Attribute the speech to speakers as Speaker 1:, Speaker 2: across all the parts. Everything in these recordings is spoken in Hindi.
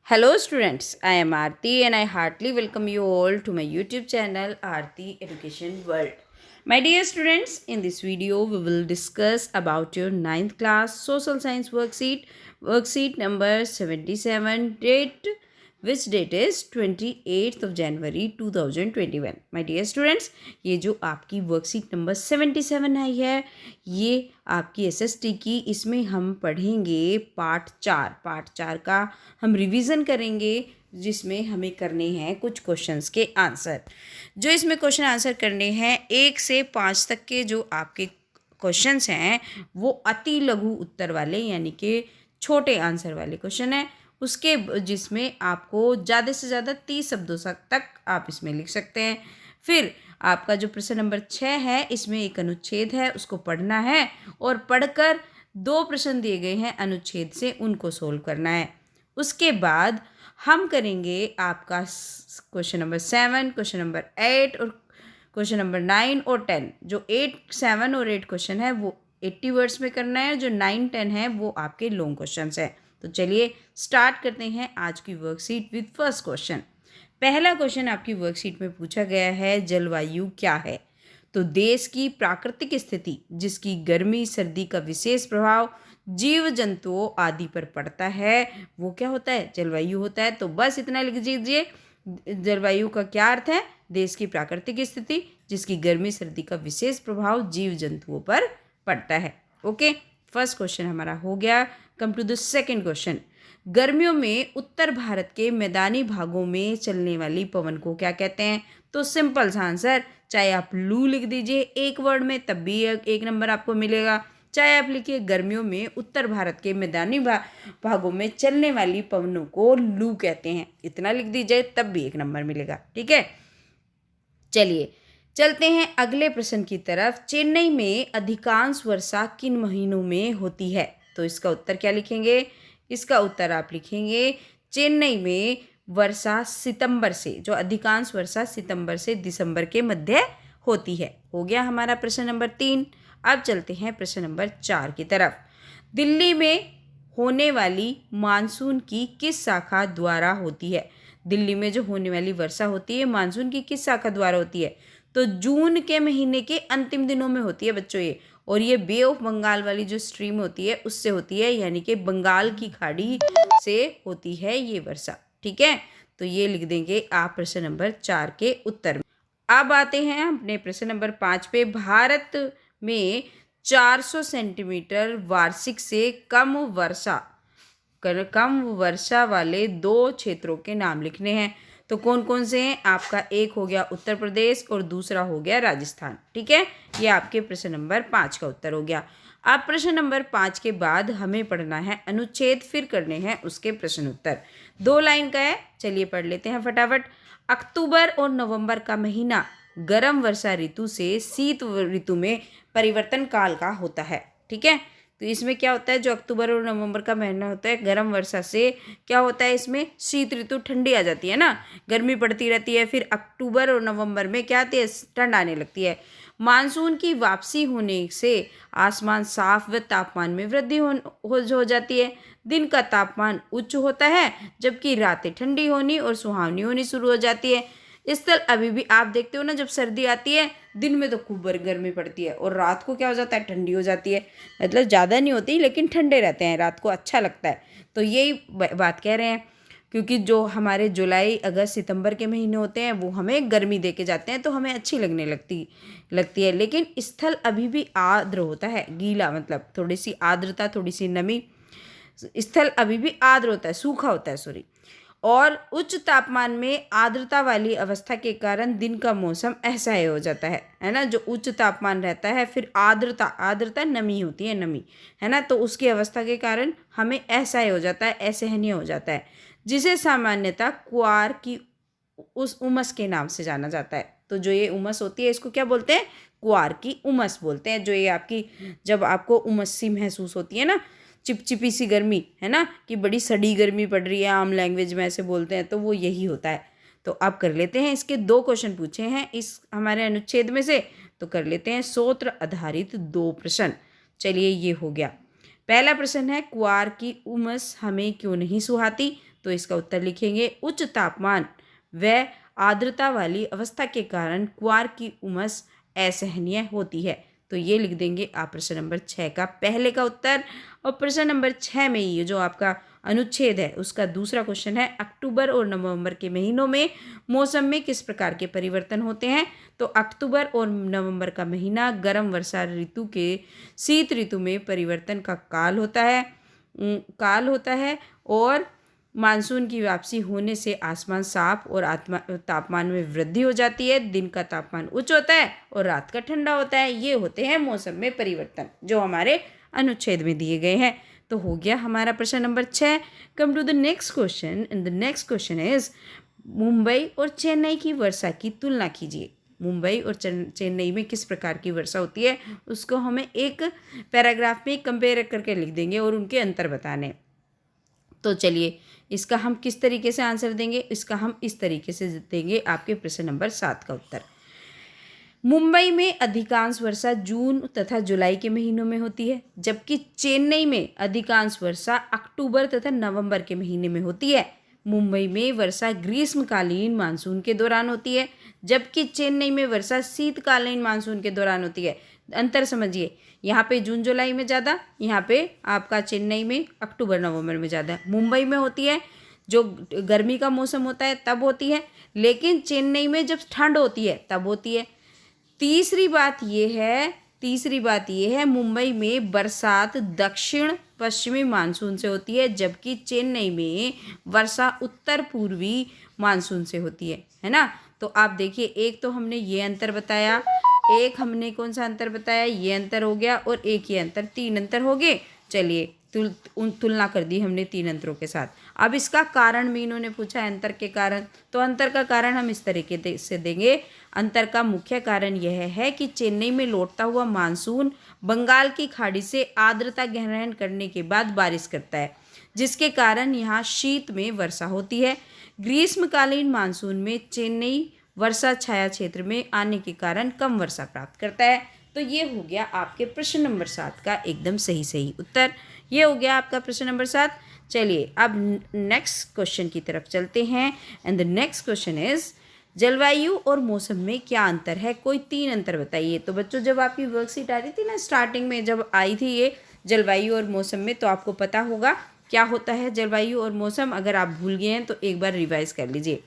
Speaker 1: Hello students, I am Aarti and I heartily welcome you all to my YouTube channel Aarti Education World. My dear students, in this video we will discuss about your ninth class social science worksheet number 77, which date is 28th of January 2021. My dear students, ये जो आपकी वर्कशीट नंबर 77 आई है, ये आपकी एसएसटी की, इसमें हम पढ़ेंगे पार्ट 4 का हम रिवीजन करेंगे, जिसमें हमें करने हैं कुछ क्वेश्चंस के आंसर। जो इसमें क्वेश्चन आंसर करने हैं 1 से 5 तक के जो आपके क्वेश्चंस हैं वो अति लघु उत्तर वाले यानी कि छोटे आंसर वाले क्वेश्चन हैं, उसके जिसमें आपको ज़्यादा से ज़्यादा 30 शब्दों तक आप इसमें लिख सकते हैं। फिर आपका जो प्रश्न नंबर 6 है, इसमें एक अनुच्छेद है, उसको पढ़ना है और पढ़कर 2 प्रश्न दिए गए हैं अनुच्छेद से, उनको सोल्व करना है। उसके बाद हम करेंगे आपका क्वेश्चन नंबर 7, क्वेश्चन नंबर 8 और क्वेश्चन नंबर 9 और 10। जो 8, 7 और 8 क्वेश्चन है वो 80 वर्ड्स में करना है, जो 9, 10 है वो आपके लॉन्ग क्वेश्चन हैं। तो चलिए स्टार्ट करते हैं आज की वर्कशीट विद फर्स्ट क्वेश्चन। पहला क्वेश्चन आपकी वर्कशीट में पूछा गया है, जलवायु क्या है? तो देश की प्राकृतिक स्थिति जिसकी गर्मी सर्दी का विशेष प्रभाव जीव जंतुओं आदि पर पड़ता है, वो क्या होता है? जलवायु होता है। तो बस इतना लिख दीजिए, जलवायु का क्या अर्थ है? देश की प्राकृतिक स्थिति जिसकी गर्मी सर्दी का विशेष प्रभाव जीव जंतुओं पर पड़ता है। ओके, फर्स्ट क्वेश्चन हमारा हो गया। Come to the second question. गर्मियों में उत्तर भारत के मैदानी भागों में चलने वाली पवन को क्या कहते हैं? तो सिंपल सा आंसर, चाहे आप लू लिख दीजिए एक वर्ड में तब भी 1 नंबर आपको मिलेगा, चाहे आप लिखिए गर्मियों में उत्तर भारत के मैदानी भागों में चलने वाली पवनों को लू कहते हैं, इतना लिख दीजिए तब भी 1 नंबर मिलेगा। ठीक है, चलिए चलते हैं अगले प्रश्न की तरफ। चेन्नई में अधिकांश वर्षा किन महीनों में होती है? तो इसका उत्तर क्या लिखेंगे? इसका उत्तर आप लिखेंगे, चेन्नई में वर्षा सितंबर से, जो अधिकांश वर्षा सितंबर से दिसंबर के मध्य होती है। हो गया हमारा प्रश्न नंबर 3। अब चलते हैं प्रश्न नंबर 4 की तरफ। दिल्ली में होने वाली मानसून की किस शाखा द्वारा होती है? दिल्ली में जो होने वाली वर्षा होती है मानसून की किस शाखा द्वारा होती है? तो जून के महीने के अंतिम दिनों में होती है बच्चों ये, और ये बे ऑफ बंगाल वाली जो स्ट्रीम होती है उससे होती है, यानी कि बंगाल की खाड़ी से होती है ये वर्षा। ठीक है, तो ये लिख देंगे आप प्रश्न नंबर 4 के उत्तर में। अब आते हैं अपने प्रश्न नंबर 5 पे। भारत में 400 सेंटीमीटर वार्षिक से कम वर्षा वाले 2 क्षेत्रों के नाम लिखने हैं। तो कौन कौन से हैं? आपका एक हो गया उत्तर प्रदेश और दूसरा हो गया राजस्थान। ठीक है, ये आपके प्रश्न नंबर 5 का उत्तर हो गया। अब प्रश्न नंबर 5 के बाद हमें पढ़ना है अनुच्छेद, फिर करने हैं उसके प्रश्न उत्तर। 2 लाइन का है, चलिए पढ़ लेते हैं फटाफट। अक्टूबर और नवंबर का महीना गर्म वर्षा ऋतु से शीत ऋतु में परिवर्तन काल का होता है। ठीक है, तो इसमें क्या होता है, जो अक्टूबर और नवंबर का महीना होता है गर्म वर्षा से क्या होता है, इसमें शीत ऋतु, ठंडी आ जाती है ना, गर्मी पड़ती रहती है, फिर अक्टूबर और नवंबर में क्या आती है, ठंड आने लगती है। मानसून की वापसी होने से आसमान साफ व तापमान में वृद्धि हो जाती है। दिन का तापमान उच्च होता है जबकि रातें ठंडी होनी और सुहावनी होनी शुरू हो जाती है। स्थल अभी भी आप देखते हो ना, जब सर्दी आती है दिन में तो खूब गर्मी पड़ती है और रात को क्या हो जाता है, ठंडी हो जाती है। मतलब ज़्यादा नहीं होती लेकिन ठंडे रहते हैं, रात को अच्छा लगता है। तो यही बात कह रहे हैं, क्योंकि जो हमारे जुलाई अगस्त सितंबर के महीने होते हैं वो हमें गर्मी दे के जाते हैं तो हमें अच्छी लगने लगती है, लेकिन स्थल अभी भी आर्द्र होता है, गीला मतलब थोड़ी सी आर्द्रता, थोड़ी सी नमी, स्थल अभी भी आर्द्र होता है, सूखा होता है सॉरी। और उच्च तापमान में आर्द्रता वाली अवस्था के कारण दिन का मौसम असह्य हो जाता है ना। जो उच्च तापमान रहता है, फिर आर्द्रता नमी होती है, नमी है ना, तो उसकी अवस्था के कारण हमें असह्य हो जाता है, असहनीय हो जाता है, जिसे सामान्यतः क्वार की उस उमस के नाम से जाना जाता है। तो जो ये उमस होती है इसको क्या बोलते हैं? क्वार की उमस बोलते हैं। जो ये आपकी, जब आपको उमस सी महसूस होती है ना, चिपचिपी सी गर्मी है ना, कि बड़ी सड़ी गर्मी पड़ रही है, आम लैंग्वेज में ऐसे बोलते हैं, तो वो यही होता है। तो अब कर लेते हैं, इसके 2 क्वेश्चन पूछे हैं इस हमारे अनुच्छेद में से, तो कर लेते हैं सूत्र आधारित 2 प्रश्न। चलिए ये हो गया। पहला प्रश्न है, क्वार की उमस हमें क्यों नहीं सुहाती? तो इसका उत्तर लिखेंगे उच्च तापमान व आर्द्रता वाली अवस्था के कारण क्वार्क की उमस असहनीय होती है। तो ये लिख देंगे आप प्रश्न नंबर 6 का पहले का उत्तर। और प्रश्न नंबर 6 में ये जो आपका अनुच्छेद है उसका दूसरा क्वेश्चन है, अक्टूबर और नवंबर के महीनों में मौसम में किस प्रकार के परिवर्तन होते हैं। तो अक्टूबर और नवंबर का महीना गर्म वर्षा ऋतु के शीत ऋतु में परिवर्तन का काल होता है और मानसून की वापसी होने से आसमान साफ और तापमान में वृद्धि हो जाती है। दिन का तापमान उच्च होता है और रात का ठंडा होता है। ये होते हैं मौसम में परिवर्तन जो हमारे अनुच्छेद में दिए गए हैं। तो हो गया हमारा प्रश्न number 6। Come to the next question and the next question is Mumbai और चेन्नई की वर्षा की तुलना कीजिए। मुंबई और चेन्नई में किस प्रकार की वर्षा होती है उसको हमें एक पैराग्राफ में कंपेयर करके लिख देंगे और उनके अंतर बताने। तो चलिए इसका हम किस तरीके से आंसर देंगे, इसका हम इस तरीके से देंगे आपके प्रश्न नंबर 7 का उत्तर। मुंबई में अधिकांश वर्षा जून तथा जुलाई के महीनों में होती है, जबकि चेन्नई में अधिकांश वर्षा अक्टूबर तथा नवंबर के महीने में होती है। मुंबई में वर्षा ग्रीष्मकालीन मानसून के दौरान होती है, जबकि चेन्नई में वर्षा शीतकालीन मानसून के दौरान होती है। अंतर समझिए, यहाँ पे जून जुलाई में ज़्यादा, यहाँ पे आपका चेन्नई में अक्टूबर नवंबर में ज़्यादा। मुंबई में होती है जो गर्मी का मौसम होता है तब होती है, लेकिन चेन्नई में जब ठंड होती है तब होती है। तीसरी बात ये है मुंबई में बरसात दक्षिण पश्चिमी मानसून से होती है, जबकि चेन्नई में वर्षा उत्तर पूर्वी मानसून से होती है ना। तो आप देखिए, एक तो हमने ये अंतर बताया, एक हमने कौन सा अंतर बताया, ये अंतर हो गया, और एक ये अंतर, 3 अंतर हो गए। चलिए तुलना कर दी हमने 3 अंतरों के साथ। अब इसका कारण भी इन्होंने पूछा है, अंतर के कारण। तो अंतर का कारण हम इस तरीके से देंगे। अंतर का मुख्य कारण यह है कि चेन्नई में लौटता हुआ मानसून बंगाल की खाड़ी से आर्द्रता ग्रहण करने के बाद बारिश करता है, जिसके कारण यहाँ शीत में वर्षा होती है। ग्रीष्मकालीन मानसून में चेन्नई वर्षा छाया क्षेत्र में आने के कारण कम वर्षा प्राप्त करता है। तो ये हो गया आपके प्रश्न नंबर 7 का एकदम सही उत्तर। ये हो गया आपका प्रश्न नंबर 7। चलिए अब नेक्स्ट क्वेश्चन की तरफ चलते हैं and the next question is जलवायु और मौसम में क्या अंतर है, कोई 3 अंतर बताइए। तो बच्चों जब आपकी वर्कशीट आ रही थी ना, स्टार्टिंग में जब आई थी ये जलवायु और मौसम में, तो आपको पता होगा क्या होता है जलवायु और मौसम। अगर आप भूल गए हैं तो एक बार रिवाइज कर लीजिए।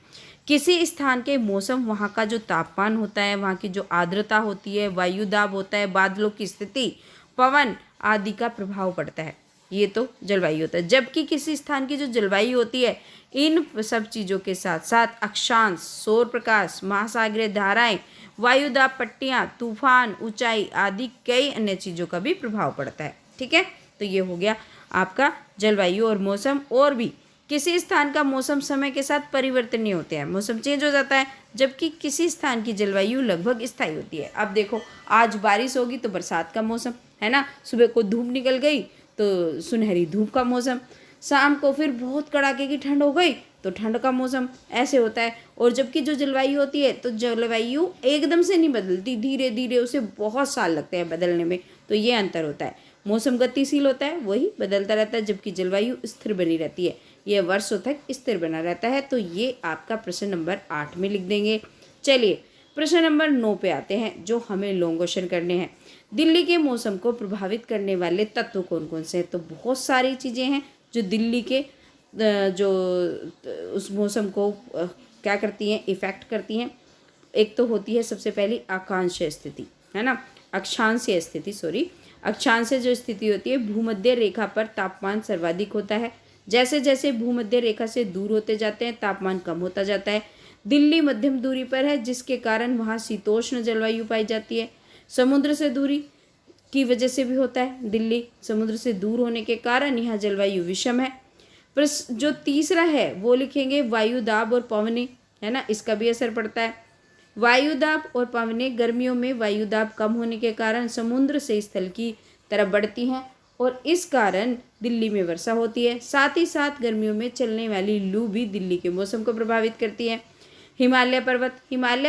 Speaker 1: किसी स्थान के मौसम, वहाँ का जो तापमान होता है, वहाँ की जो आर्द्रता होती है, वायु दाब होता है, बादलों की स्थिति, पवन आदि का प्रभाव पड़ता है। ये तो जलवायु होता है। जबकि किसी स्थान की जो जलवायु होती है, इन सब चीज़ों के साथ साथ अक्षांश, सौर प्रकाश, महासागरीय धाराएं, वायु दाब पट्टियाँ, तूफान, ऊंचाई आदि कई अन्य चीज़ों का भी प्रभाव पड़ता है। ठीक है, तो ये हो गया आपका जलवायु और मौसम। और भी किसी स्थान का मौसम समय के साथ परिवर्तनीय होते हैं, मौसम चेंज हो जाता है, जबकि किसी स्थान की जलवायु लगभग स्थायी होती है। अब देखो, आज बारिश होगी तो बरसात का मौसम है ना, सुबह को धूप निकल गई तो सुनहरी धूप का मौसम, शाम को फिर बहुत कड़ाके की ठंड हो गई तो ठंड का मौसम, ऐसे होता है। और जबकि जो जलवायु होती है, तो जलवायु एकदम से नहीं बदलती, धीरे धीरे उसे बहुत साल लगते हैं बदलने में। तो ये अंतर होता है। मौसम गतिशील होता है, वही बदलता रहता है, जबकि जलवायु स्थिर बनी रहती है, यह वर्षों तक स्थिर बना रहता है। तो ये आपका प्रश्न नंबर 8 में लिख देंगे। चलिए प्रश्न नंबर 9 पे आते हैं, जो हमें लॉन्ग क्वेश्चन करने हैं। दिल्ली के मौसम को प्रभावित करने वाले तत्व कौन कौन से हैं। तो बहुत सारी चीज़ें हैं जो दिल्ली के जो उस मौसम को क्या करती हैं, इफ़ेक्ट करती हैं। एक तो होती है सबसे पहली अक्षांशीय स्थिति, है ना, अक्षांशीय स्थिति, अक्षांशीय जो स्थिति होती है, भूमध्य रेखा पर तापमान सर्वाधिक होता है। जैसे जैसे भूमध्य रेखा से दूर होते जाते हैं, तापमान कम होता जाता है। दिल्ली मध्यम दूरी पर है, जिसके कारण वहाँ शीतोष्ण जलवायु पाई जाती है। समुद्र से दूरी की वजह से भी होता है, दिल्ली समुद्र से दूर होने के कारण यहाँ जलवायु विषम है। पर जो तीसरा है वो लिखेंगे वायु दाब और पवनें, है ना, इसका भी असर पड़ता है। वायु दाब और पवनें, गर्मियों में वायु दाब कम होने के कारण समुद्र से स्थल की तरफ बढ़ती हैं और इस कारण दिल्ली में वर्षा होती है। साथ ही साथ गर्मियों में चलने वाली लू भी दिल्ली के मौसम को प्रभावित करती है। हिमालय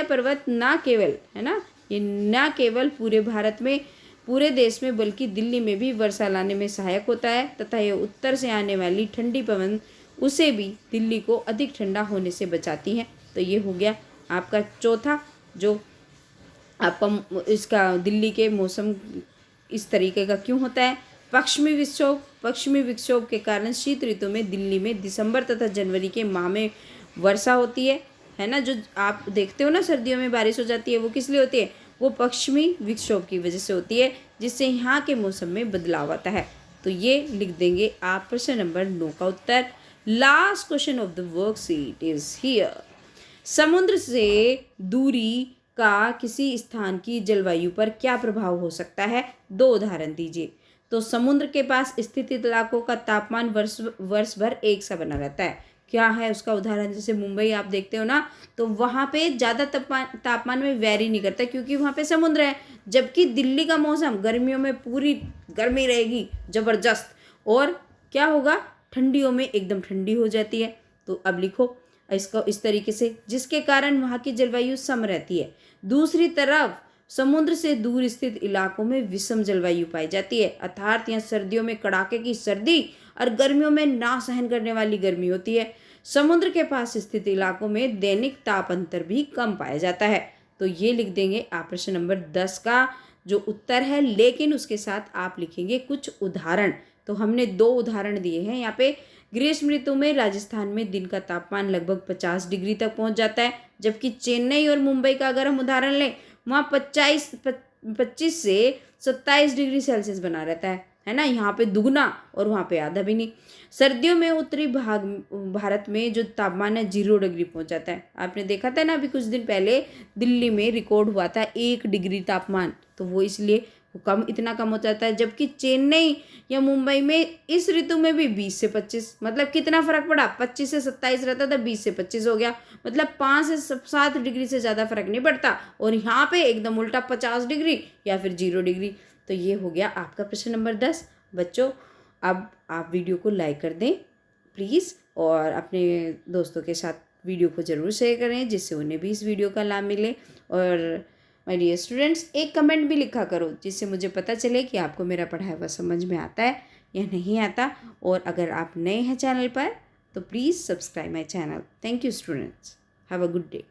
Speaker 1: पर्वत ना केवल, है ना, ये ना केवल पूरे भारत में, पूरे देश में, बल्कि दिल्ली में भी वर्षा लाने में सहायक होता है तथा यह उत्तर से आने वाली ठंडी पवन उसे भी दिल्ली को अधिक ठंडा होने से बचाती हैं। तो ये हो गया आपका चौथा, जो आपका इसका दिल्ली के मौसम इस तरीके का क्यों होता है। पश्चिमी विक्षोभ के कारण शीत ऋतु में दिल्ली में दिसंबर तथा जनवरी के माह में वर्षा होती है ना। जो आप देखते हो ना सर्दियों में बारिश हो जाती है, वो किस लिए होती है, वो पश्चिमी विक्षोभ की वजह से होती है, जिससे यहाँ के मौसम में बदलाव आता है। तो ये लिख देंगे आप प्रश्न नंबर 9 का उत्तर। Last question of the worksheet is here. समुद्र से दूरी का किसी स्थान की जलवायु पर क्या प्रभाव हो सकता है, 2 उदाहरण दीजिए। तो समुद्र के पास स्थित इलाकों का तापमान वर्ष भर एक सा बना रहता है। क्या है उसका उदाहरण, जैसे मुंबई आप देखते हो ना, तो वहाँ पे ज़्यादा तापमान में वेरी नहीं करता क्योंकि वहाँ पे समुद्र है। जबकि दिल्ली का मौसम गर्मियों में पूरी गर्मी रहेगी ज़बरदस्त, और क्या होगा, ठंडियों में एकदम ठंडी हो जाती है। तो अब लिखो इसको इस तरीके से, जिसके कारण वहाँ की जलवायु सम रहती है। दूसरी तरफ समुद्र से दूर स्थित इलाकों में विषम जलवायु पाई जाती है, अर्थात यहाँ सर्दियों में कड़ाके की सर्दी और गर्मियों में ना सहन करने वाली गर्मी होती है। समुद्र के पास स्थित इलाकों में दैनिक ताप अंतर भी कम पाया जाता है। तो ये लिख देंगे आप प्रश्न नंबर 10 का जो उत्तर है, लेकिन उसके साथ आप लिखेंगे कुछ उदाहरण। तो हमने 2 उदाहरण दिए हैं यहाँ पे। ग्रीष्म ऋतु में राजस्थान में दिन का तापमान लगभग 50 डिग्री तक पहुंच जाता है, जबकि चेन्नई और मुंबई का अगर हम उदाहरण लें, वहाँ 25 से 27 डिग्री सेल्सियस बना रहता है ना। यहाँ पे दुगना और वहाँ पे आधा भी नहीं। सर्दियों में उत्तरी भारत में जो तापमान है 0 डिग्री पहुँच जाता है। आपने देखा था ना अभी कुछ दिन पहले दिल्ली में रिकॉर्ड हुआ था 1 डिग्री तापमान, तो वो इसलिए इतना कम हो जाता है। जबकि चेन्नई या मुंबई में इस ऋतु में भी 20 से 25, मतलब कितना फर्क पड़ा, 25 से 27 रहता था, 20 से 25 हो गया, मतलब 5 से 7 डिग्री से ज़्यादा फर्क नहीं पड़ता। और यहाँ पे एकदम उल्टा 50 डिग्री या फिर 0 डिग्री। तो ये हो गया आपका प्रश्न नंबर 10। बच्चों अब आप वीडियो को लाइक कर दें प्लीज़, और अपने दोस्तों के साथ वीडियो को ज़रूर शेयर करें जिससे उन्हें भी इस वीडियो का लाभ मिले। और माय डियर स्टूडेंट्स, एक कमेंट भी लिखा करो जिससे मुझे पता चले कि आपको मेरा पढ़ाया हुआ समझ में आता है या नहीं आता। और अगर आप नए हैं चैनल पर तो please subscribe my channel. Thank you students, have a good day.